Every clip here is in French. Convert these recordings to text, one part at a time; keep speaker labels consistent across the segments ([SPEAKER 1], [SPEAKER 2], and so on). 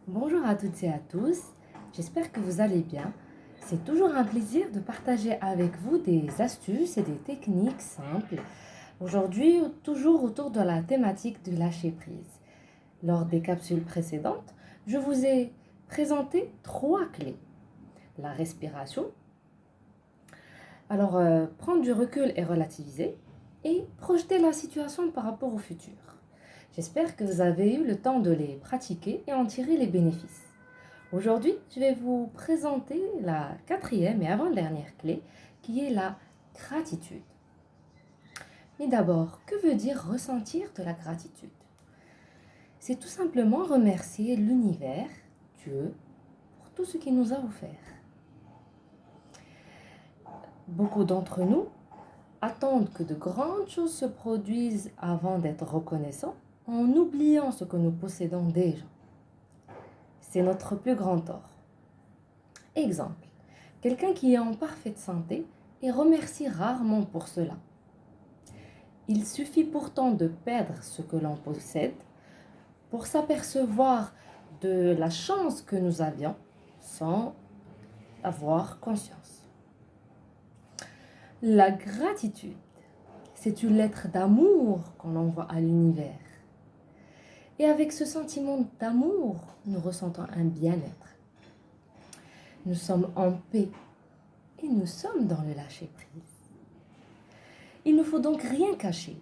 [SPEAKER 1] Bonjour à toutes et à tous, j'espère que vous allez bien. C'est toujours un plaisir de partager avec vous des astuces et des techniques simples. Aujourd'hui, toujours autour de la thématique du lâcher prise. Lors des capsules précédentes, je vous ai présenté trois clés. La respiration, prendre du recul et relativiser, et projeter la situation par rapport au futur. J'espère que vous avez eu le temps de les pratiquer et en tirer les bénéfices. Aujourd'hui, je vais vous présenter la quatrième et avant-dernière clé qui est la gratitude. Mais d'abord, que veut dire ressentir de la gratitude? C'est tout simplement remercier l'univers, Dieu, pour tout ce qu'il nous a offert. Beaucoup d'entre nous attendent que de grandes choses se produisent avant d'être reconnaissants, en oubliant ce que nous possédons déjà. C'est notre plus grand tort. Exemple, quelqu'un qui est en parfaite santé et remercie rarement pour cela. Il suffit pourtant de perdre ce que l'on possède pour s'apercevoir de la chance que nous avions sans avoir conscience. La gratitude, c'est une lettre d'amour qu'on envoie à l'univers. Et avec ce sentiment d'amour, nous ressentons un bien-être. Nous sommes en paix et nous sommes dans le lâcher-prise. Il ne faut donc rien cacher.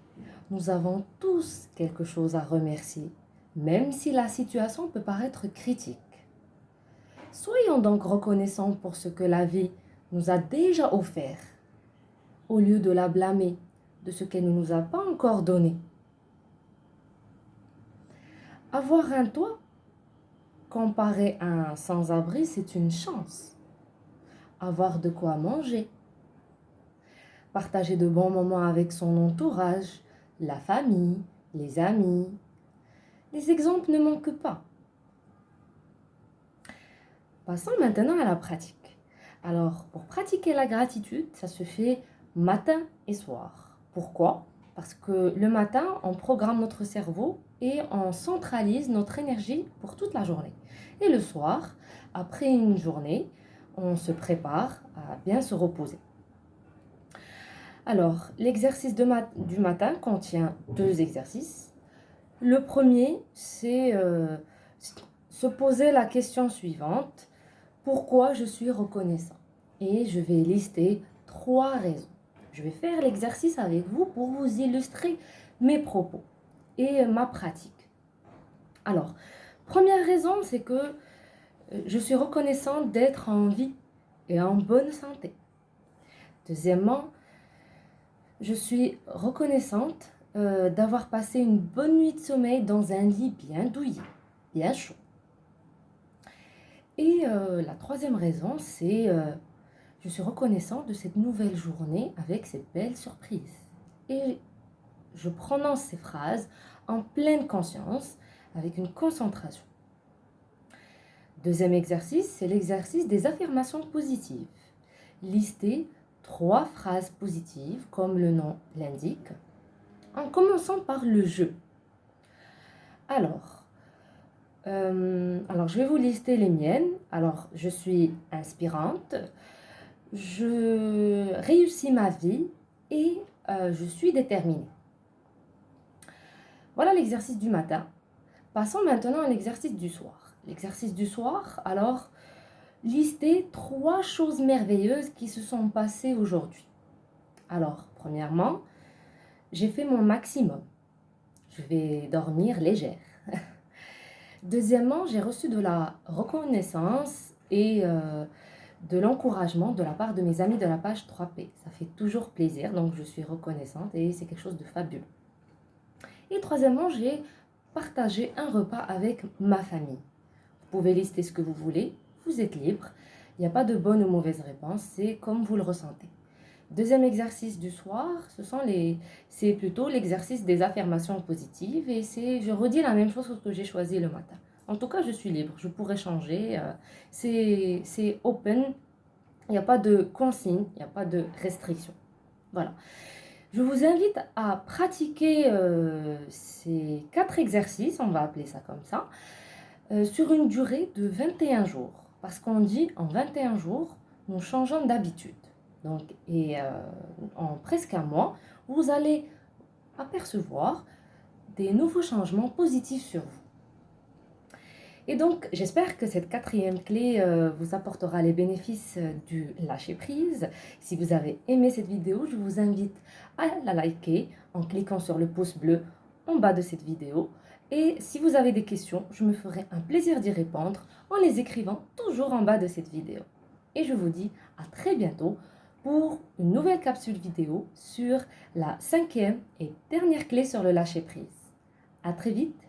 [SPEAKER 1] Nous avons tous quelque chose à remercier, même si la situation peut paraître critique. Soyons donc reconnaissants pour ce que la vie nous a déjà offert, au lieu de la blâmer de ce qu'elle ne nous a pas encore donné. Avoir un toit, comparé à un sans-abri, c'est une chance. Avoir de quoi manger, partager de bons moments avec son entourage, la famille, les amis. Les exemples ne manquent pas. Passons maintenant à la pratique. Alors, pour pratiquer la gratitude, ça se fait matin et soir. Pourquoi? Parce que le matin, on programme notre cerveau et on centralise notre énergie pour toute la journée. Et le soir, après une journée, on se prépare à bien se reposer. Alors, l'exercice du matin contient deux exercices. Le premier, c'est se poser la question suivante. Pourquoi je suis reconnaissant? Et je vais lister trois raisons. Je vais faire l'exercice avec vous pour vous illustrer mes propos et ma pratique. Alors, première raison, c'est que je suis reconnaissante d'être en vie et en bonne santé. Deuxièmement, je suis reconnaissante d'avoir passé une bonne nuit de sommeil dans un lit bien douillet, bien chaud. Et la troisième raison, c'est je suis reconnaissante de cette nouvelle journée avec cette belle surprise. Et je prononce ces phrases en pleine conscience, avec une concentration. Deuxième exercice, c'est l'exercice des affirmations positives. Listez trois phrases positives, comme le nom l'indique, en commençant par le je. Alors, je vais vous lister les miennes. Alors, je suis inspirante, je réussis ma vie et je suis déterminée. Voilà l'exercice du matin. Passons maintenant à l'exercice du soir. L'exercice du soir, alors, listez trois choses merveilleuses qui se sont passées aujourd'hui. Alors, premièrement, j'ai fait mon maximum. Je vais dormir légère. Deuxièmement, j'ai reçu de la reconnaissance et de l'encouragement de la part de mes amis de la page 3P. Ça fait toujours plaisir, donc je suis reconnaissante et c'est quelque chose de fabuleux. Et troisièmement, j'ai partagé un repas avec ma famille. Vous pouvez lister ce que vous voulez, vous êtes libre. Il n'y a pas de bonne ou mauvaise réponse, c'est comme vous le ressentez. Deuxième exercice du soir, c'est plutôt l'exercice des affirmations positives et je redis la même chose que j'ai choisi le matin. En tout cas, je suis libre, je pourrais changer. C'est open, il n'y a pas de consigne, il n'y a pas de restriction. Voilà. Je vous invite à pratiquer ces quatre exercices, on va appeler ça comme ça, sur une durée de 21 jours. Parce qu'on dit en 21 jours, nous changeons d'habitude. Donc, en presque un mois, vous allez apercevoir des nouveaux changements positifs sur vous. Et donc, j'espère que cette quatrième clé vous apportera les bénéfices du lâcher-prise. Si vous avez aimé cette vidéo, je vous invite à la liker en cliquant sur le pouce bleu en bas de cette vidéo. Et si vous avez des questions, je me ferai un plaisir d'y répondre en les écrivant toujours en bas de cette vidéo. Et je vous dis à très bientôt pour une nouvelle capsule vidéo sur la cinquième et dernière clé sur le lâcher-prise. À très vite!